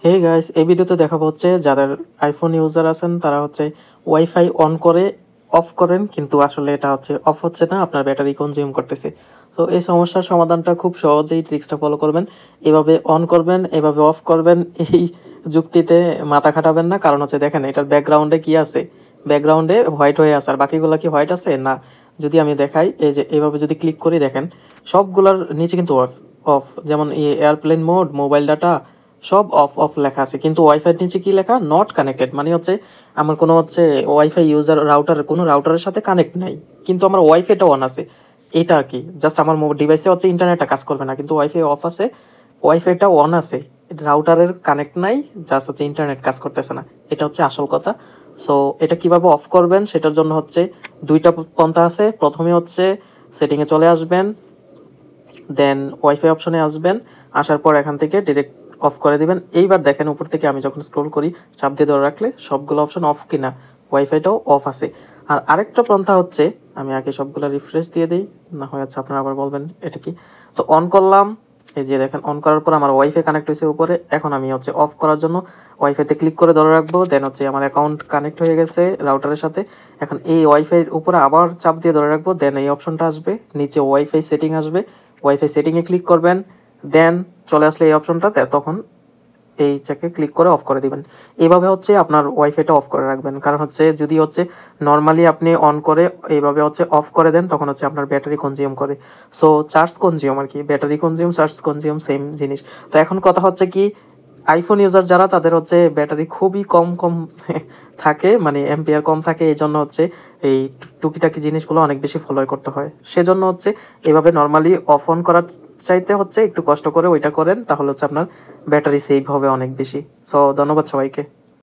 Hey guys, এই ভিডিওতে দেখাবো হচ্ছে যাদের আইফোন ইউজার আছেন তারা হচ্ছে ওয়াইফাই অন করে অফ করেন, কিন্তু আসলে এটা হচ্ছে অফ হচ্ছে না, আপনার ব্যাটারি কনজিউম করতেছে। তো এই সমস্যার সমাধানটা খুব সহজেই, ট্রিক্সটা ফলো করবেন। এভাবে অন করবেন, এভাবে অফ করবেন। এই যুক্তিতে মাথা খাটাবেন না, কারণ হচ্ছে দেখেন এটার ব্যাকগ্রাউন্ডে কি আছে। ব্যাকগ্রাউন্ডে হোয়াইট হয়ে আছে, আর বাকিগুলো কি হোয়াইট আছে না? যদি আমি দেখাই, এই যে এভাবে যদি ক্লিক করি দেখেন সবগুলোর নিচে কিন্তু অফ অফ। যেমন এয়ারপ্লেন মোড, মোবাইল ডাটা সব অফ অফ লেখা আছে, কিন্তু ওয়াইফাই নিচে কি লেখা? Not connected. মানে হচ্ছে আমার কোনো হচ্ছে ওয়াইফাই ইউজার রাউটার, কোনো রাউটারের সাথে কানেক্ট নাই, কিন্তু আমার ওয়াইফাইটা অন আছে। এটা আর কি, জাস্ট আমার ডিভাইসে হচ্ছে ইন্টারনেটটা কাজ করবে না, কিন্তু ওয়াইফাই অফ আছে, ওয়াইফাইটা অন আছে, রাউটারের কানেক্ট নাই, জাস্ট হচ্ছে ইন্টারনেট কাজ করতেছে না। এটা হচ্ছে আসল কথা। সো এটা কিভাবে অফ করবেন সেটার জন্য হচ্ছে দুইটা পন্থা আছে। প্রথমে হচ্ছে সেটিংয়ে চলে আসবেন, দেন ওয়াইফাই অপশনে আসবেন, আসার পর এখান থেকে ডিরেক্ট অফ করে দিবেন। এইবার দেখেন উপর থেকে আমি যখন স্ক্রল করি, চাপ দিয়ে ধরে রাখলে সবগুলো অপশন অফ কিনা, ওয়াইফাইটাও অফ আছে। আর আরেকটা পন্থা হচ্ছে, আমি আগে সবগুলো রিফ্রেশ দিয়ে দিই, না হয় হচ্ছে আপনারা আবার বলবেন এটা কি। তো অন করলাম, এই যে দেখেন অন করার পর আমার ওয়াইফাই কানেক্ট হয়েছে উপরে। এখন আমি হচ্ছে অফ করার জন্য ওয়াইফাইতে ক্লিক করে ধরে রাখবো, দেন হচ্ছে আমার অ্যাকাউন্ট কানেক্ট হয়ে গেছে রাউটারের সাথে। এখন এই ওয়াইফাই উপরে আবার চাপ দিয়ে ধরে রাখবো, দেন এই অপশনটা আসবে, নিচে ওয়াইফাই সেটিং আসবে, ওয়াইফাই সেটিংয়ে ক্লিক করবেন, দেন চলে আসলে এই অপশনটাতে, তখন এই চেকে ক্লিক করে অফ করে দিবেন। এইভাবে হচ্ছে আপনার ওয়াইফাইটা অফ করে রাখবেন, কারণ হচ্ছে যদি হচ্ছে নর্মালি আপনি অন করে এইভাবে হচ্ছে অফ করে দেন, তখন হচ্ছে আপনার ব্যাটারি কনজিউম করে। সো চার্জ কনজিউম আর কি, battery consume charge consume same জিনিস। তো এখন কথা হচ্ছে কি, আইফোন ইউজার যারা তাদের হচ্ছে ব্যাটারি খুবই কম কম থাকে, মানে এম্পিয়ার কম থাকে, এই জন্য হচ্ছে এই টুকিটাকি জিনিসগুলো অনেক বেশি ফলো করতে হয়। সেজন্য হচ্ছে এভাবে নর্মালি অফ অন করার চাইতে হচ্ছে একটু কষ্ট করে ওইটা করেন, তাহলে হচ্ছে আপনার ব্যাটারি সেভ হবে অনেক বেশি। সো ধন্যবাদ সবাইকে।